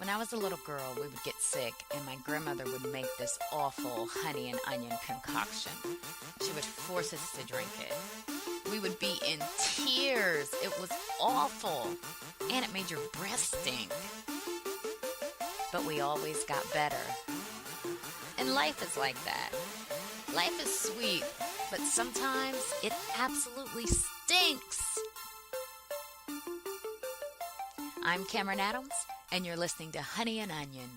When I was a little girl, we would get sick, and my grandmother would make this awful honey and onion concoction. She would force us to drink it. We would be in tears. It was awful, and it made your breath stink. But we always got better. And life is like that. Life is sweet, but sometimes it absolutely stinks. I'm Kamryn Adams, and you're listening to Honey and Onion.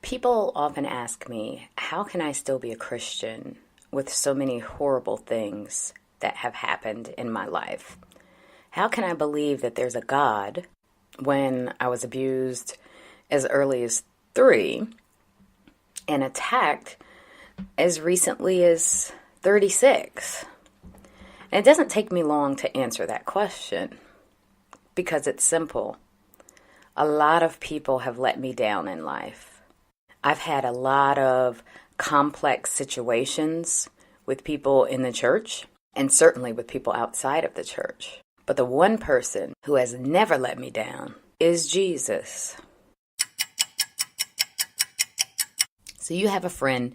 People often ask me, how can I still be a Christian with so many horrible things that have happened in my life? How can I believe that there's a God when I was abused as early as 3 and attacked as recently as 36? And it doesn't take me long to answer that question because it's simple. A lot of people have let me down in life. I've had a lot of complex situations with people in the church and certainly with people outside of the church. But the one person who has never let me down is Jesus. So you have a friend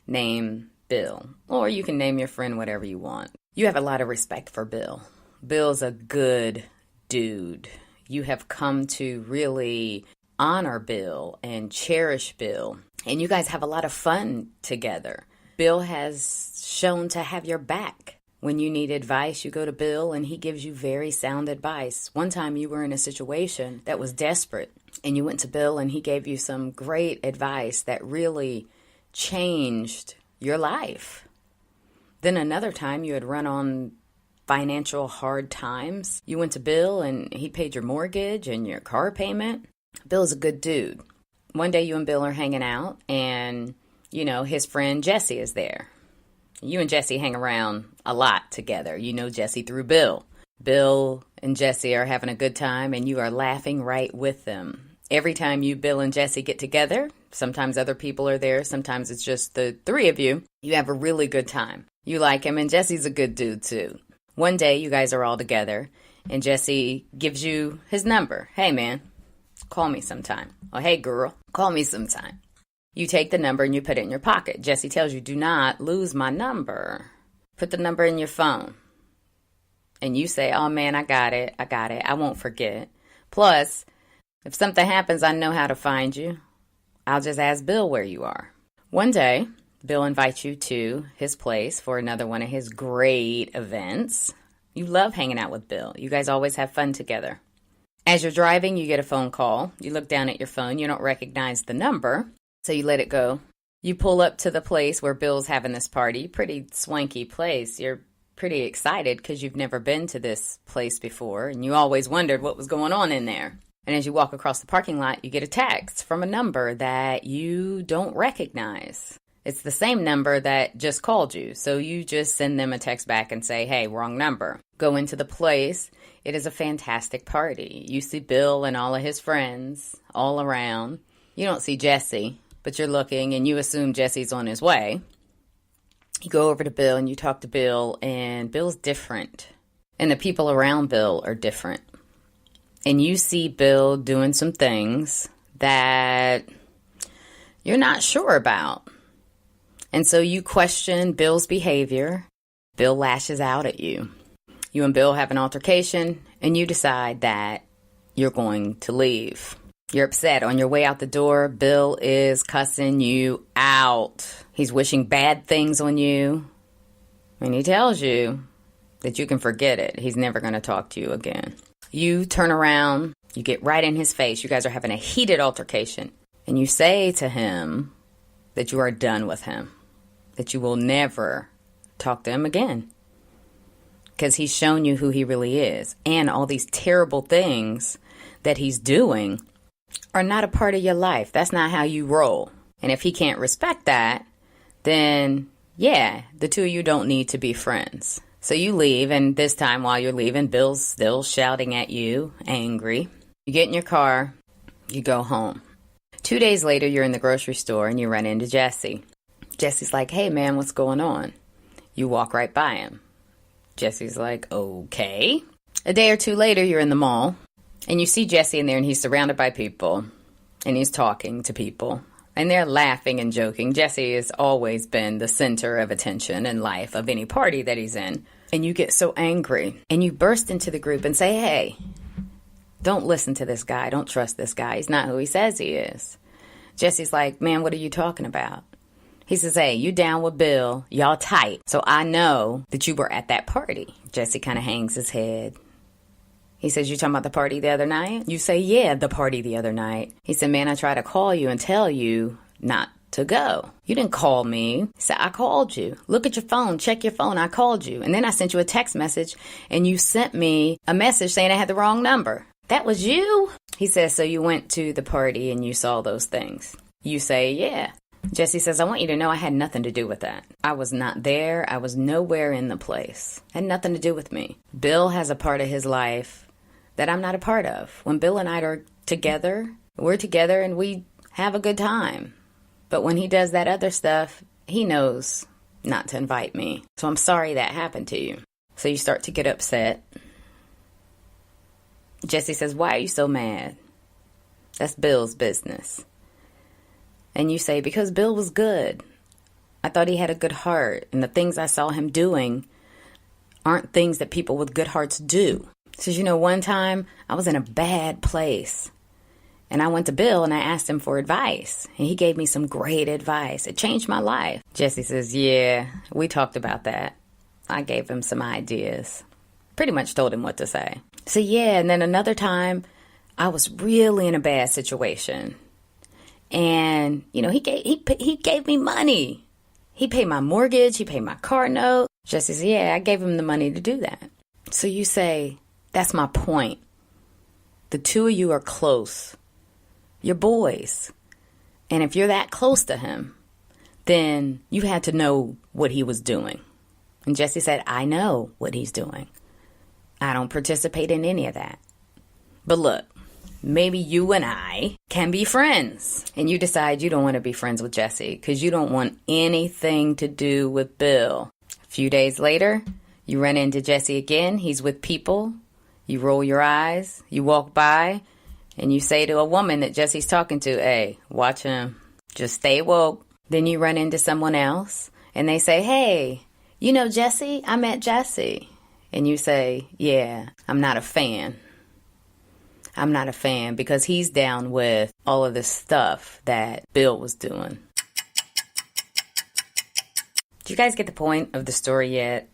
named Bill, or you can name your friend whatever you want. You have a lot of respect for Bill. Bill's a good dude. You have come to really honor Bill and cherish Bill. And you guys have a lot of fun together. Bill has shown to have your back. When you need advice, you go to Bill and he gives you very sound advice. One time you were in a situation that was desperate and you went to Bill and he gave you some great advice that really changed your life. Then another time you had run on financial hard times. You went to Bill and he paid your mortgage and your car payment. Bill's a good dude. One day you and Bill are hanging out and, his friend Jesse is there. You and Jesse hang around a lot together. You know Jesse through Bill. Bill and Jesse are having a good time and you are laughing right with them. Every time Bill and Jesse get together, sometimes other people are there, sometimes it's just the three of you, you have a really good time. You like him, and Jesse's a good dude, too. One day, you guys are all together, and Jesse gives you his number. Hey, man, call me sometime. Or, hey, girl, call me sometime. You take the number and you put it in your pocket. Jesse tells you, do not lose my number. Put the number in your phone. And you say, oh, man, I got it. I won't forget. Plus, if something happens, I know how to find you. I'll just ask Bill where you are. One day, Bill invites you to his place for another one of his great events. You love hanging out with Bill. You guys always have fun together. As you're driving, you get a phone call. You look down at your phone. You don't recognize the number, so you let it go. You pull up to the place where Bill's having this party. Pretty swanky place. You're pretty excited because you've never been to this place before, and you always wondered what was going on in there. And as you walk across the parking lot, you get a text from a number that you don't recognize. It's the same number that just called you. So you just send them a text back and say, hey, wrong number. Go into the place. It is a fantastic party. You see Bill and all of his friends all around. You don't see Jesse, but you're looking and you assume Jesse's on his way. You go over to Bill and you talk to Bill, and Bill's different. And the people around Bill are different. And you see Bill doing some things that you're not sure about. And so you question Bill's behavior. Bill lashes out at you. You and Bill have an altercation, and you decide that you're going to leave. You're upset. On your way out the door, Bill is cussing you out. He's wishing bad things on you. And he tells you that you can forget it. He's never going to talk to you again. You turn around. You get right in his face. You guys are having a heated altercation. And you say to him that you are done with him. That you will never talk to him again. Because he's shown you who he really is. And all these terrible things that he's doing are not a part of your life. That's not how you roll. And if he can't respect that, then yeah, the two of you don't need to be friends. So you leave, and this time while you're leaving, Bill's still shouting at you, angry. You get in your car, you go home. 2 days later, you're in the grocery store and you run into Jesse. Jesse's like, hey man, what's going on? You walk right by him. Jesse's like, okay. A day or two later, you're in the mall And you see Jesse in there, and he's surrounded by people, and he's talking to people, and they're laughing and joking. Jesse has always been the center of attention in life of any party that he's in. And you get so angry, and you burst into the group and say, hey, don't listen to this guy. Don't trust this guy. He's not who he says he is. Jesse's like, man, what are you talking about? He says, hey, you down with Bill. Y'all tight. So I know that you were at that party. Jesse kind of hangs his head. He says, you talking about the party the other night? You say, yeah, the party the other night. He said, man, I tried to call you and tell you not to go. You didn't call me. He said, I called you. Look at your phone. Check your phone. I called you. And then I sent you a text message, and you sent me a message saying I had the wrong number. That was you? He says, so you went to the party and you saw those things. You say, yeah. Jesse says, I want you to know I had nothing to do with that. I was not there. I was nowhere in the place. Had nothing to do with me. Bill has a part of his life that I'm not a part of. When Bill and I are together, we're together and we have a good time. But when he does that other stuff, he knows not to invite me. So I'm sorry that happened to you. So you start to get upset. Jesse says, why are you so mad? That's Bill's business. And you say, because Bill was good. I thought he had a good heart. And the things I saw him doing aren't things that people with good hearts do. He says, you know, one time I was in a bad place. And I went to Bill and I asked him for advice. And he gave me some great advice. It changed my life. Jesse says, yeah, we talked about that. I gave him some ideas. Pretty much told him what to say. So yeah, and then another time I was really in a bad situation. And, you know, he gave me money. He paid my mortgage. He paid my car note. Jesse says, yeah, I gave him the money to do that. So you say, that's my point. The two of you are close. You're boys. And if you're that close to him, then you had to know what he was doing. And Jesse said, I know what he's doing. I don't participate in any of that. But look, maybe you and I can be friends. And you decide you don't want to be friends with Jesse because you don't want anything to do with Bill. A few days later, you run into Jesse again. He's with people. You roll your eyes. You walk by and you say to a woman that Jesse's talking to, hey, watch him. Just stay woke. Then you run into someone else and they say, hey, you know Jesse? I met Jesse. And you say, yeah, I'm not a fan. I'm not a fan because he's down with all of this stuff that Bill was doing. Do you guys get the point of the story yet?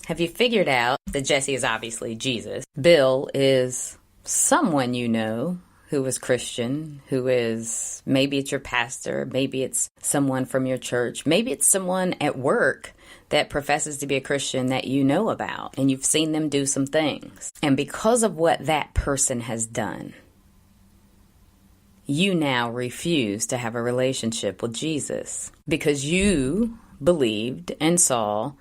Have you figured out that Jesse is obviously Jesus? Bill is someone you know who is Christian, who is, maybe it's your pastor, maybe it's someone from your church, maybe it's someone at work that professes to be a Christian that you know about, and you've seen them do some things. And because of what that person has done, you now refuse to have a relationship with Jesus because you believed and saw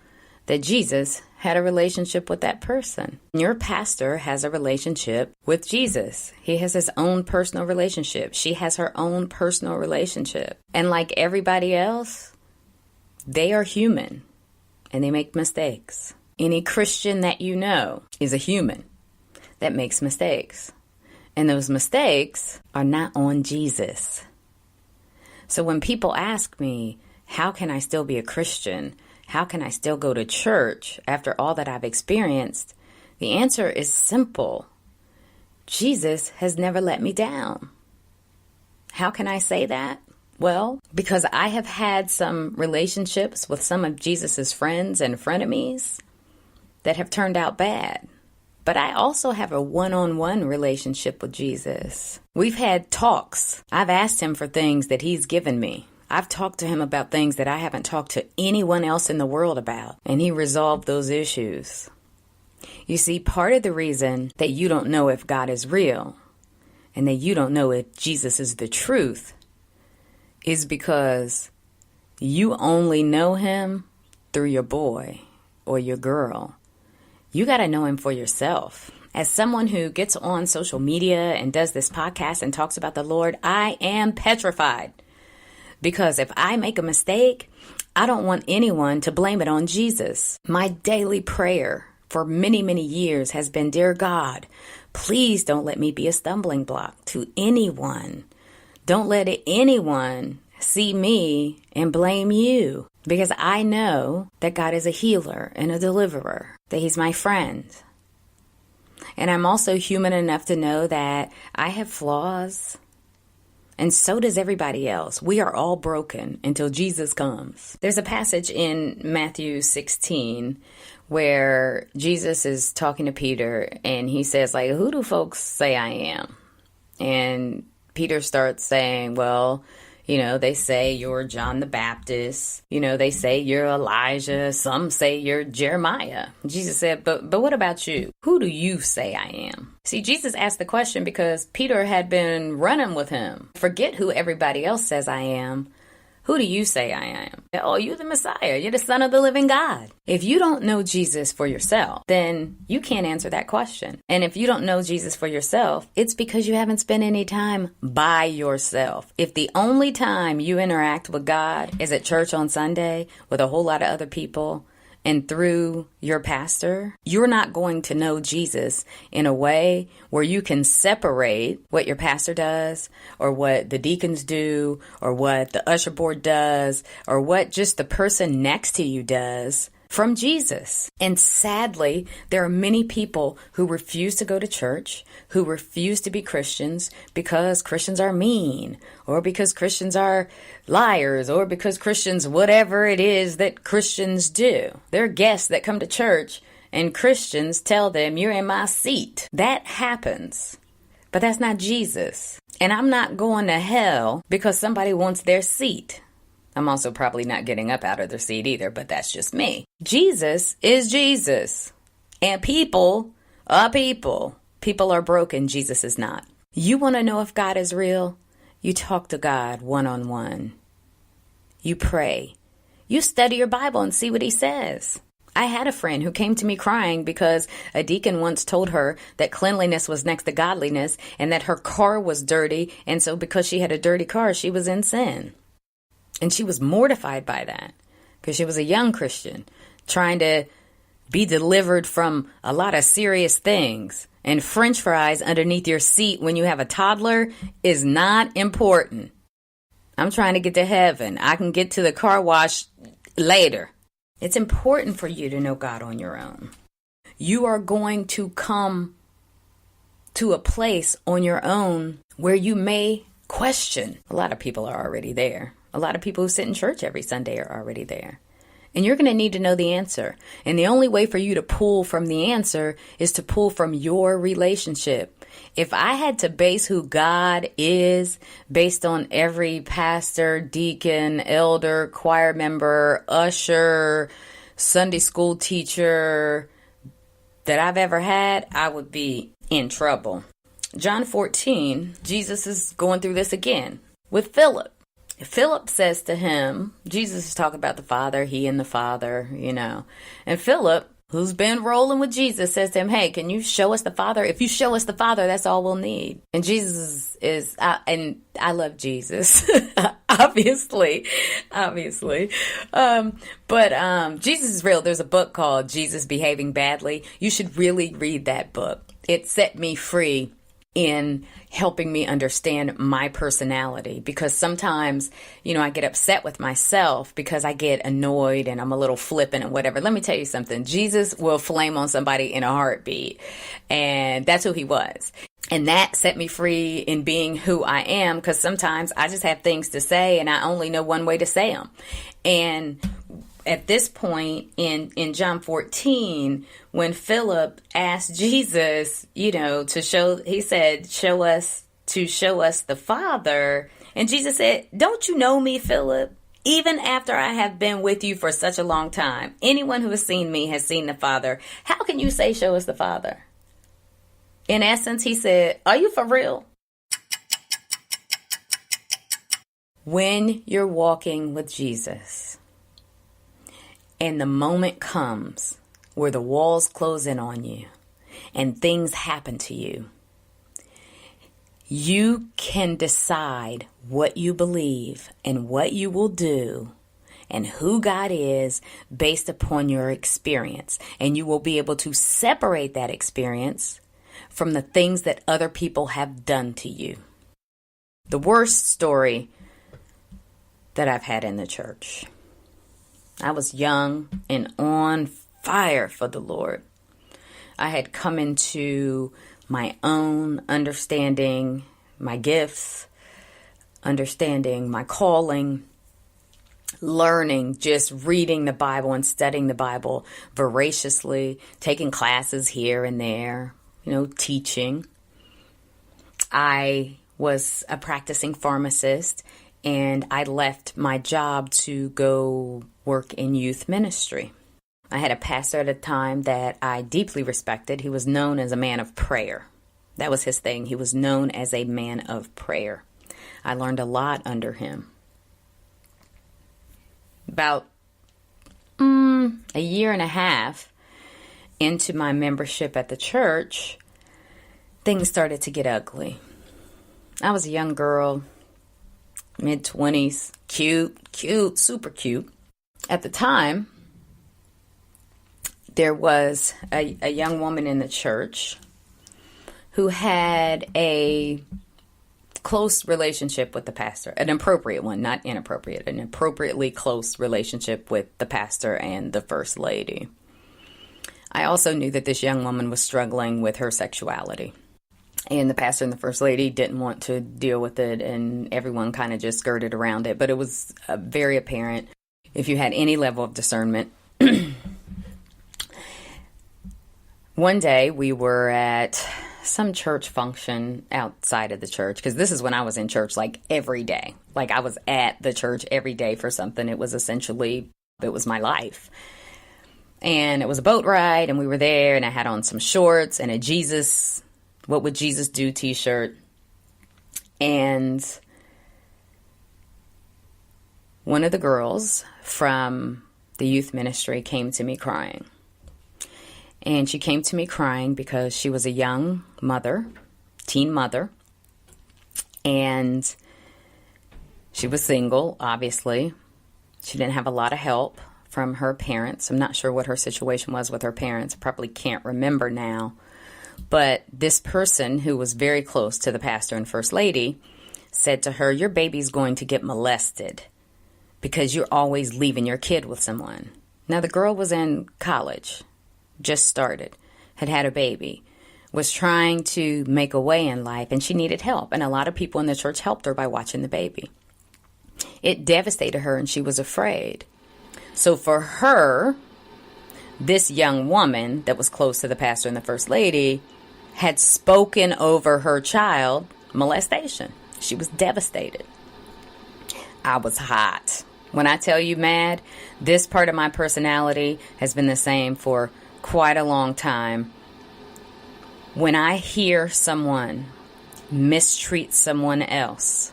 that Jesus had a relationship with that person. Your pastor has a relationship with Jesus. He has his own personal relationship. She has her own personal relationship. And like everybody else, they are human. And they make mistakes. Any Christian that you know is a human that makes mistakes. And those mistakes are not on Jesus. So when people ask me, how can I still be a Christian? How can I still go to church after all that I've experienced? The answer is simple. Jesus has never let me down. How can I say that? Well, because I have had some relationships with some of Jesus's friends and frenemies that have turned out bad. But I also have a one-on-one relationship with Jesus. We've had talks. I've asked him for things that he's given me. I've talked to him about things that I haven't talked to anyone else in the world about. And he resolved those issues. You see, part of the reason that you don't know if God is real and that you don't know if Jesus is the truth is because you only know him through your boy or your girl. You got to know him for yourself. As someone who gets on social media and does this podcast and talks about the Lord, I am petrified. Because if I make a mistake, I don't want anyone to blame it on Jesus. My daily prayer for many, many years has been, dear God, Please don't let me be a stumbling block to anyone. Don't let anyone see me and blame you, because I know that God is a healer and a deliverer, that He's my friend. And I'm also human enough to know that I have flaws, and so does everybody else. We are all broken until Jesus comes. There's a passage in Matthew 16 where Jesus is talking to Peter, and he says, like, who do folks say I am? And Peter starts saying, well, they say you're John the Baptist. They say you're Elijah. Some say you're Jeremiah. Jesus said, but what about you? Who do you say I am? See, Jesus asked the question because Peter had been running with him. Forget who everybody else says I am. Who do you say I am? Oh, you're the Messiah. You're the Son of the living God. If you don't know Jesus for yourself, then you can't answer that question. And if you don't know Jesus for yourself, it's because you haven't spent any time by yourself. If the only time you interact with God is at church on Sunday with a whole lot of other people, and through your pastor, you're not going to know Jesus in a way where you can separate what your pastor does or what the deacons do or what the usher board does or what just the person next to you does from Jesus. And sadly, there are many people who refuse to go to church, who refuse to be Christians because Christians are mean, or because Christians are liars, or because Christians, whatever it is that Christians do. There are guests that come to church and Christians tell them, you're in my seat. That happens, but that's not Jesus. And I'm not going to hell because somebody wants their seat. I'm also probably not getting up out of their seat either, but that's just me. Jesus is Jesus. And people are people. People are broken. Jesus is not. You want to know if God is real? You talk to God one-on-one. You pray. You study your Bible and see what He says. I had a friend who came to me crying because a deacon once told her that cleanliness was next to godliness and that her car was dirty. And so because she had a dirty car, she was in sin. And she was mortified by that because she was a young Christian trying to be delivered from a lot of serious things. And French fries underneath your seat when you have a toddler is not important. I'm trying to get to heaven. I can get to the car wash later. It's important for you to know God on your own. You are going to come to a place on your own where you may question. A lot of people are already there. A lot of people who sit in church every Sunday are already there. And you're going to need to know the answer. And the only way for you to pull from the answer is to pull from your relationship. If I had to base who God is based on every pastor, deacon, elder, choir member, usher, Sunday school teacher that I've ever had, I would be in trouble. John 14, Jesus is going through this again with Philip. Philip says to him, Jesus is talking about the Father, he and the Father, And Philip, who's been rolling with Jesus, says to him, hey, can you show us the Father? If you show us the Father, that's all we'll need. And Jesus and I love Jesus, obviously. But Jesus is real. There's a book called Jesus Behaving Badly. You should really read that book. It set me free in helping me understand my personality, because sometimes, I get upset with myself because I get annoyed and I'm a little flippant and whatever. Let me tell you something. Jesus will flame on somebody in a heartbeat, and that's who he was. And that set me free in being who I am, because sometimes I just have things to say and I only know one way to say them. And at this point in John 14, when Philip asked Jesus, he said, show us the Father. And Jesus said, don't you know me, Philip? Even after I have been with you for such a long time, anyone who has seen me has seen the Father. How can you say, show us the Father? In essence, he said, are you for real? When you're walking with Jesus, and the moment comes where the walls close in on you and things happen to you, you can decide what you believe and what you will do and who God is based upon your experience. And you will be able to separate that experience from the things that other people have done to you. The worst story that I've had in the church. I was young and on fire for the Lord. I had come into my own understanding, my gifts, understanding my calling, learning, just reading the Bible and studying the Bible voraciously, taking classes here and there, teaching. I was a practicing pharmacist, and I left my job to go work in youth ministry. I had a pastor at a time that I deeply respected. He was known as a man of prayer. That was his thing. He was known as a man of prayer. I learned a lot under him. About a year and a half into my membership at the church, things started to get ugly. I was a young girl, mid-20s, cute, super cute. At the time, there was a young woman in the church who had a close relationship with the pastor, an appropriate one, not inappropriate, an appropriately close relationship with the pastor and the first lady. I also knew that this young woman was struggling with her sexuality. And the pastor and the first lady didn't want to deal with it, and everyone kind of just skirted around it. But it was very apparent if you had any level of discernment. One day we were at some church function outside of the church, because this is when I was in church like every day. Like I was at the church every day for something. It was my life. And it was a boat ride, and we were there, and I had on some shorts and a What Would Jesus Do t-shirt. And one of the girls from the youth ministry came to me crying. And she came to me crying because she was a young mother, teen mother, and she was single, obviously. She didn't have a lot of help from her parents. I'm not sure what her situation was with her parents. I probably can't remember now. But this person who was very close to the pastor and first lady said to her, "Your baby's going to get molested because you're always leaving your kid with someone." Now, the girl was in college, just started, had a baby, was trying to make a way in life, and she needed help. And a lot of people in the church helped her by watching the baby. It devastated her, and she was afraid. So for her, this young woman that was close to the pastor and the first lady had spoken over her child molestation. She was devastated. I was hot. When I tell you mad, this part of my personality has been the same for quite a long time. When I hear someone mistreat someone else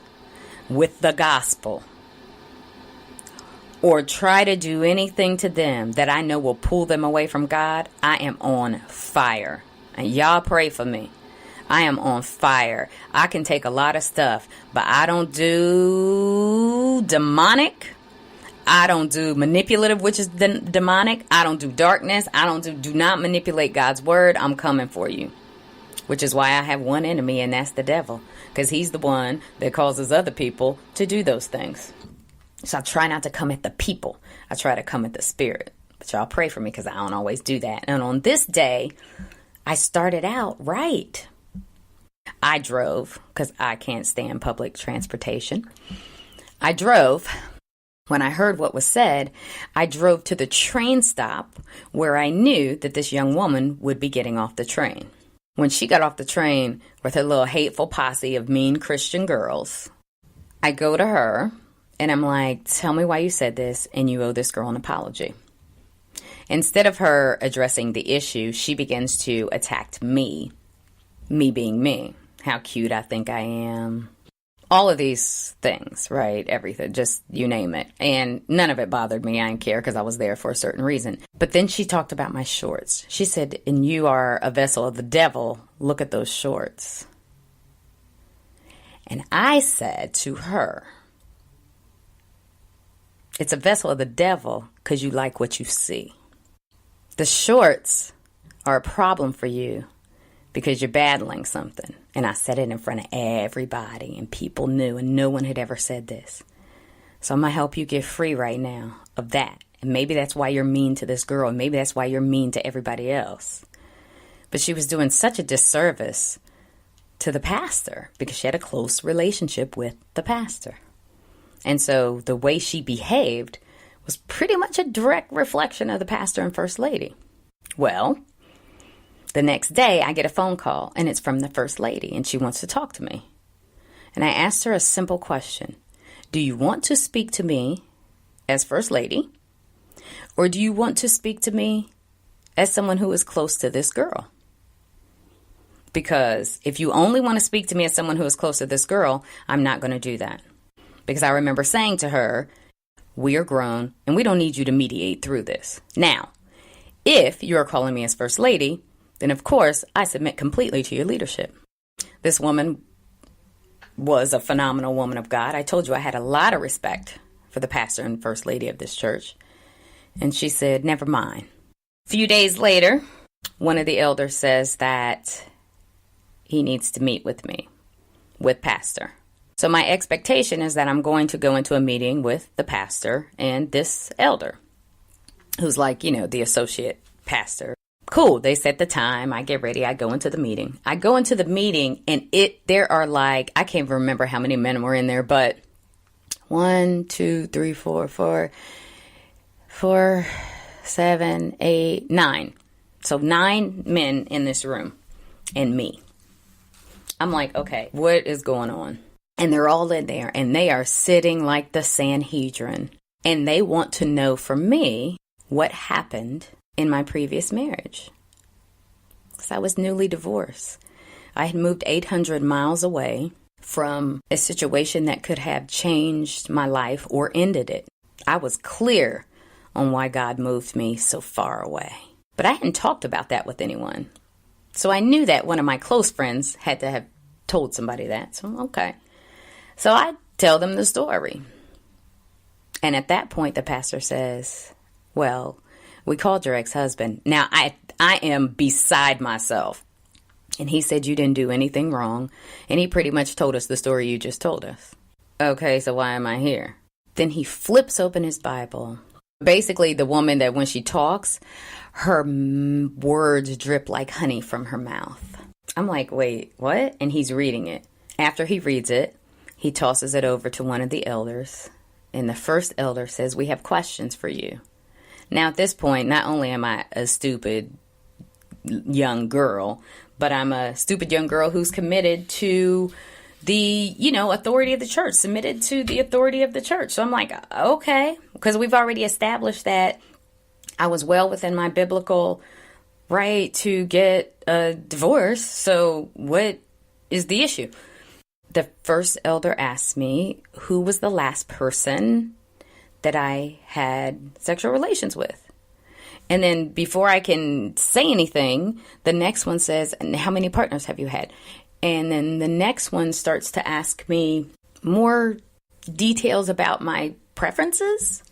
with the gospel, or try to do anything to them that I know will pull them away from God, I am on fire. And y'all pray for me. I am on fire. I can take a lot of stuff, but I don't do demonic. I don't do manipulative, which is demonic. I don't do darkness. Do not manipulate God's word. I'm coming for you. Which is why I have one enemy, and that's the devil. Because he's the one that causes other people to do those things. So I try not to come at the people. I try to come at the spirit. But y'all pray for me, because I don't always do that. And on this day, I started out right. I drove, because I can't stand public transportation. I drove. When I heard what was said, I drove to the train stop where I knew that this young woman would be getting off the train. When she got off the train with her little hateful posse of mean Christian girls, I go to her and I'm like, "Tell me why you said this, and you owe this girl an apology." Instead of her addressing the issue, she begins to attack me being me, how cute I think I am. All of these things, right? Everything, just you name it. And none of it bothered me. I didn't care, because I was there for a certain reason. But then she talked about my shorts. She said, "And you are a vessel of the devil. Look at those shorts." And I said to her, "It's a vessel of the devil because you like what you see. The shorts are a problem for you because you're battling something. And I said it in front of everybody, and people knew, and no one had ever said this. So I'm going to help you get free right now of that. And maybe that's why you're mean to this girl. And maybe that's why you're mean to everybody else. But she was doing such a disservice to the pastor because she had a close relationship with the pastor. And so the way she behaved was pretty much a direct reflection of the pastor and first lady. Well, the next day I get a phone call, and it's from the first lady, and she wants to talk to me. And I asked her a simple question. Do you want to speak to me as first lady, or do you want to speak to me as someone who is close to this girl? Because if you only want to speak to me as someone who is close to this girl, I'm not going to do that. Because I remember saying to her, we are grown and we don't need you to mediate through this. Now, if you are calling me as first lady, then of course I submit completely to your leadership. This woman was a phenomenal woman of God. I told you I had a lot of respect for the pastor and first lady of this church. And she said, never mind. A few days later, one of the elders says that he needs to meet with me, with pastor. So my expectation is that I'm going to go into a meeting with the pastor and this elder, who's like, the associate pastor. Cool. They set the time. I get ready. I go into the meeting. And there are I can't remember how many men were in there, but 1, 2, 3, 4, 7, 8, 9. So 9 men in this room and me. I'm like, okay, what is going on? And they're all in there, and they are sitting like the Sanhedrin. And they want to know from me what happened in my previous marriage. Because I was newly divorced. I had moved 800 miles away from a situation that could have changed my life or ended it. I was clear on why God moved me so far away. But I hadn't talked about that with anyone. So I knew that one of my close friends had to have told somebody that. So, okay. So I tell them the story. And at that point, the pastor says, well, we called your ex-husband. Now, I am beside myself. And he said you didn't do anything wrong. And he pretty much told us the story you just told us. Okay, so why am I here? Then he flips open his Bible. Basically, the woman that when she talks, her words drip like honey from her mouth. I'm like, wait, what? And he's reading it. After he reads it, he tosses it over to one of the elders. And the first elder says, we have questions for you. Now, at this point, not only am I a stupid young girl, but I'm a stupid young girl who's committed to the, authority of the church, submitted to the authority of the church. So I'm like, okay, because we've already established that I was well within my biblical right to get a divorce. So what is the issue? The first elder asked me who was the last person that I had sexual relations with. And then before I can say anything, the next one says, how many partners have you had? And then the next one starts to ask me more details about my preferences.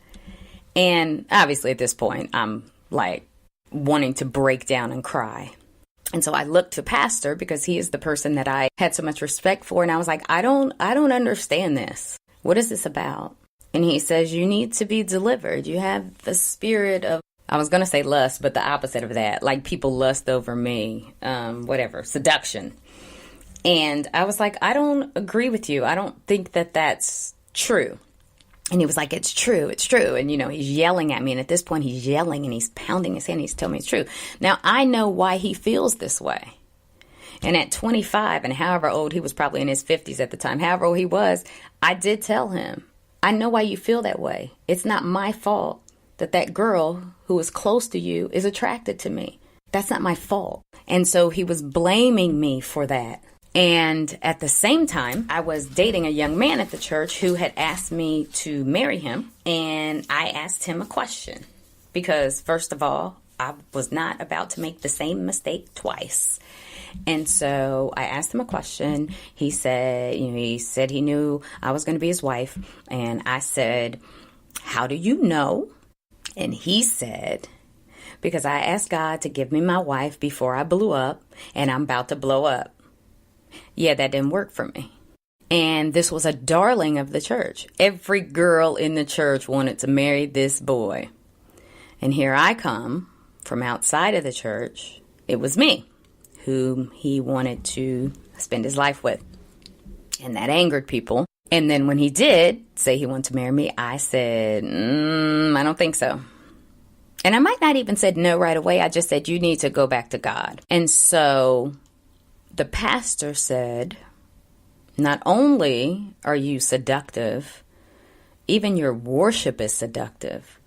And obviously at this point, I'm like wanting to break down and cry. And so I looked to Pastor because he is the person that I had so much respect for. And I was like, I don't understand this. What is this about? And he says, you need to be delivered. You have the spirit of, I was going to say lust, but the opposite of that. Like people lust over me, seduction. And I was like, I don't agree with you. I don't think that that's true. And he was like, it's true. It's true. And, he's yelling at me. And at this point, he's yelling and he's pounding his hand. He's telling me it's true. Now, I know why he feels this way. And at 25 and however old, he was probably in his 50s at the time, however old he was, I did tell him, I know why you feel that way. It's not my fault that girl who is close to you is attracted to me. That's not my fault. And so he was blaming me for that. And at the same time, I was dating a young man at the church who had asked me to marry him. And I asked him a question because, first of all, I was not about to make the same mistake twice. And so I asked him a question. He said, he knew I was going to be his wife. And I said, how do you know? And he said, because I asked God to give me my wife before I blew up, and I'm about to blow up. Yeah, that didn't work for me. And this was a darling of the church. Every girl in the church wanted to marry this boy. And here I come from outside of the church. It was me whom he wanted to spend his life with. And that angered people. And then when he did say he wanted to marry me, I said, I don't think so. And I might not even said no right away. I just said, you need to go back to God. And so the pastor said, not only are you seductive, even your worship is seductive.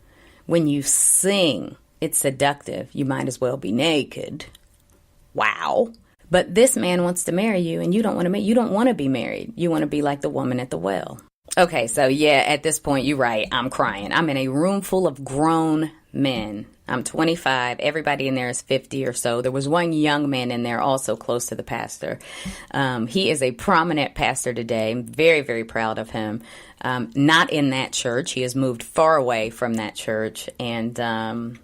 When you sing, it's seductive. You might as well be naked. Wow. But this man wants to marry you, and you don't want to be married. You want to be like the woman at the well. Okay, so yeah, at this point, you're right. I'm crying. I'm in a room full of grown men. I'm 25. Everybody in there is 50 or so. There was one young man in there also close to the pastor. He is a prominent pastor today. I'm very, very proud of him. Not in that church. He has moved far away from that church. And I'm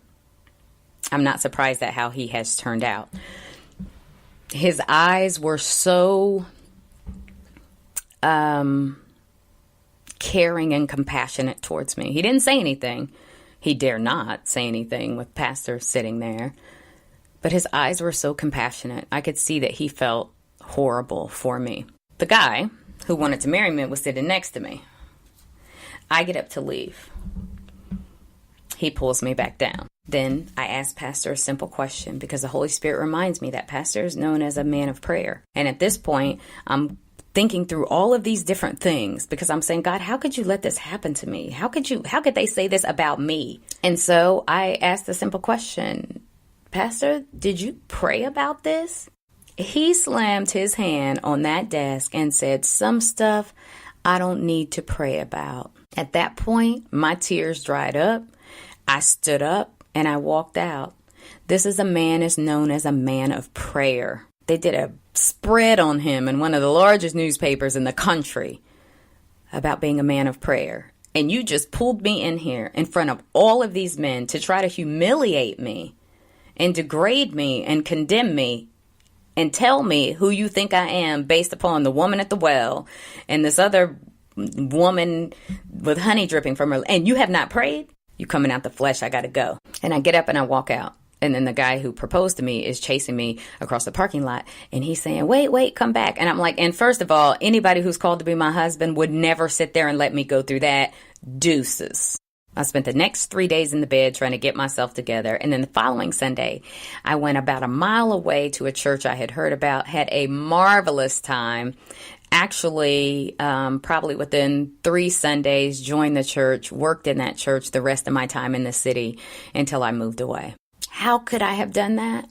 not surprised at how he has turned out. His eyes were so caring and compassionate towards me. He didn't say anything. He dare not say anything with pastor sitting there. But his eyes were so compassionate. I could see that he felt horrible for me. The guy who wanted to marry me was sitting next to me. I get up to leave. He pulls me back down. Then I asked Pastor a simple question because the Holy Spirit reminds me that Pastor is known as a man of prayer. And at this point, I'm thinking through all of these different things because I'm saying, God, how could you let this happen to me? How could they say this about me? And so I asked a simple question. Pastor, did you pray about this? He slammed his hand on that desk and said, some stuff I don't need to pray about. At that point, my tears dried up. I stood up and I walked out. This is a man is known as a man of prayer. They did a spread on him in one of the largest newspapers in the country about being a man of prayer. And you just pulled me in here in front of all of these men to try to humiliate me and degrade me and condemn me and tell me who you think I am based upon the woman at the well and this other woman with honey dripping from her. And you have not prayed? You coming out the flesh, I got to go. And I get up and I walk out. And then the guy who proposed to me is chasing me across the parking lot. And he's saying, wait, come back. And I'm like, and first of all, anybody who's called to be my husband would never sit there and let me go through that. Deuces. I spent the next 3 days in the bed trying to get myself together. And then the following Sunday, I went about a mile away to a church I had heard about, had a marvelous time. Actually, probably within 3 Sundays, joined the church, worked in that church the rest of my time in the city until I moved away. How could I have done that?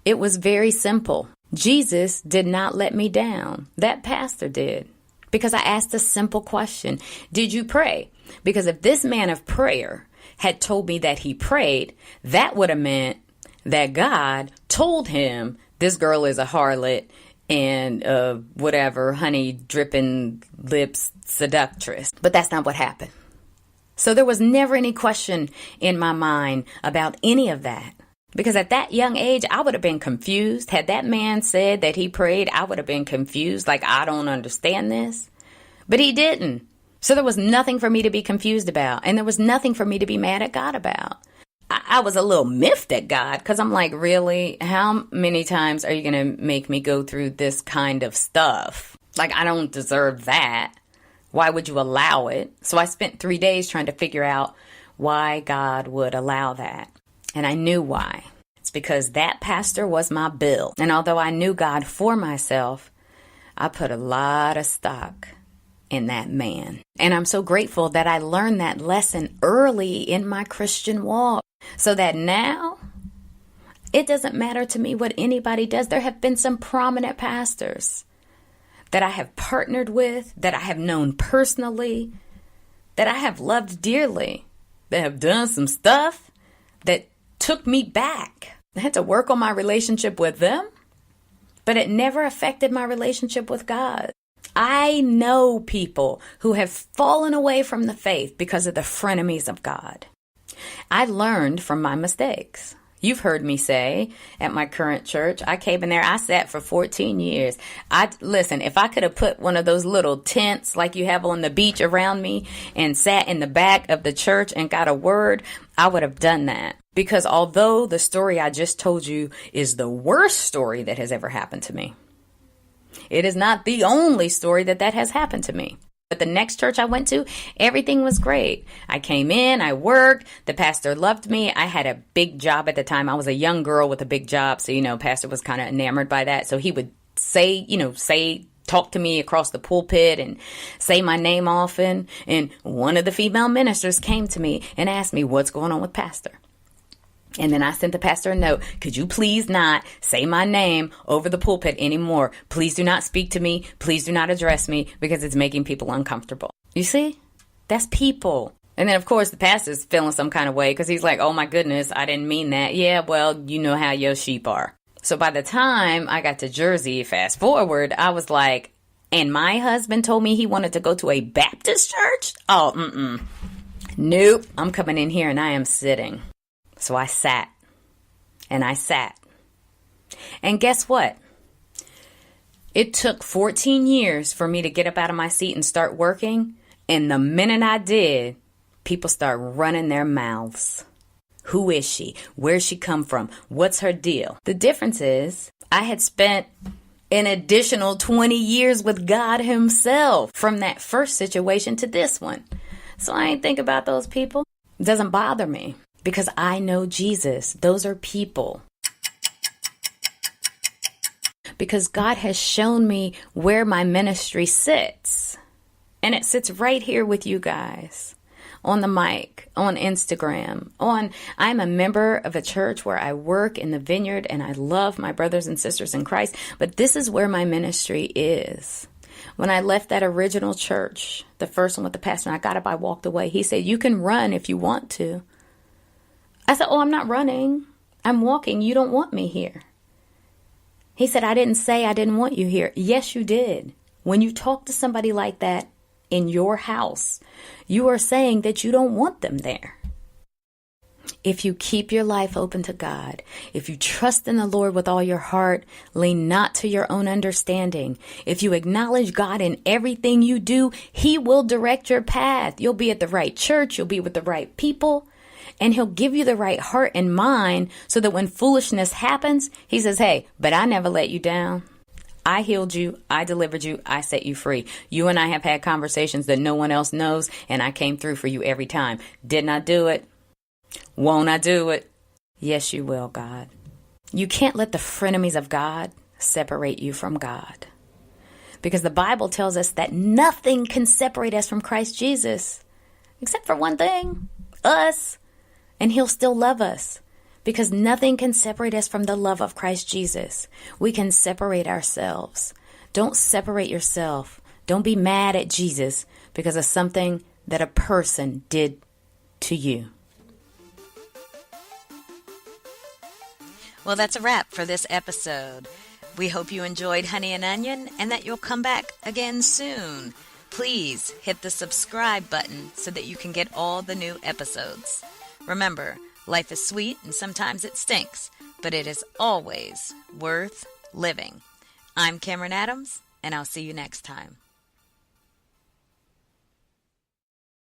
It was very simple. Jesus did not let me down. That pastor did. Because I asked a simple question. Did you pray? Because if this man of prayer had told me that he prayed, that would have meant that God told him this girl is a harlot and whatever, honey dripping lips seductress. But that's not what happened. So there was never any question in my mind about any of that. Because at that young age, I would have been confused. Had that man said that he prayed, I would have been confused. Like, I don't understand this. But he didn't. So there was nothing for me to be confused about. And there was nothing for me to be mad at God about. I was a little miffed at God because I'm like, really? How many times are you going to make me go through this kind of stuff? Like, I don't deserve that. Why would you allow it? So I spent 3 days trying to figure out why God would allow that. And I knew why. It's because that pastor was my Bill. And although I knew God for myself, I put a lot of stock in that man. And I'm so grateful that I learned that lesson early in my Christian walk. So that now, it doesn't matter to me what anybody does. There have been some prominent pastors that I have partnered with, that I have known personally, that I have loved dearly, that have done some stuff that took me back. I had to work on my relationship with them, but it never affected my relationship with God. I know people who have fallen away from the faith because of the frenemies of God. I learned from my mistakes. You've heard me say at my current church, I came in there, I sat for 14 years. Listen, if I could have put one of those little tents like you have on the beach around me and sat in the back of the church and got a word, I would have done that. Because although the story I just told you is the worst story that has ever happened to me, it is not the only story that has happened to me. But the next church I went to, everything was great. I came in, I worked, the pastor loved me. I had a big job at the time. I was a young girl with a big job. So, pastor was kind of enamored by that. So he would talk to me across the pulpit and say my name often. And one of the female ministers came to me and asked me, what's going on with pastor? And then I sent the pastor a note. Could you please not say my name over the pulpit anymore? Please do not speak to me. Please do not address me because it's making people uncomfortable. You see? That's people. And then, of course, the pastor's feeling some kind of way because he's like, oh, my goodness, I didn't mean that. Yeah, well, you know how your sheep are. So by the time I got to Jersey, fast forward, I was like, and my husband told me he wanted to go to a Baptist church? Oh, nope. I'm coming in here and I am sitting. So I sat, and I sat. And guess what? It took 14 years for me to get up out of my seat and start working. And the minute I did, people start running their mouths. Who is she? Where's she come from? What's her deal? The difference is I had spent an additional 20 years with God himself from that first situation to this one. So I ain't think about those people. It doesn't bother me. Because I know Jesus. Those are people. Because God has shown me where my ministry sits. And it sits right here with you guys. On the mic, on Instagram, I'm a member of a church where I work in the vineyard and I love my brothers and sisters in Christ. But this is where my ministry is. When I left that original church, the first one with the pastor, and I got up, I walked away. He said, you can run if you want to. I said, oh, I'm not running. I'm walking. You don't want me here. He said, I didn't say I didn't want you here. Yes, you did. When you talk to somebody like that in your house, you are saying that you don't want them there. If you keep your life open to God, if you trust in the Lord with all your heart, lean not to your own understanding. If you acknowledge God in everything you do, he will direct your path. You'll be at the right church. You'll be with the right people. And he'll give you the right heart and mind so that when foolishness happens, he says, hey, but I never let you down. I healed you. I delivered you. I set you free. You and I have had conversations that no one else knows, and I came through for you every time. Didn't I do it? Won't I do it? Yes, you will, God. You can't let the frenemies of God separate you from God. Because the Bible tells us that nothing can separate us from Christ Jesus, except for one thing, us. And he'll still love us because nothing can separate us from the love of Christ Jesus. We can separate ourselves. Don't separate yourself. Don't be mad at Jesus because of something that a person did to you. Well, that's a wrap for this episode. We hope you enjoyed Honey and Onion and that you'll come back again soon. Please hit the subscribe button so that you can get all the new episodes. Remember, life is sweet and sometimes it stinks, but it is always worth living. I'm Kamryn Adams, and I'll see you next time.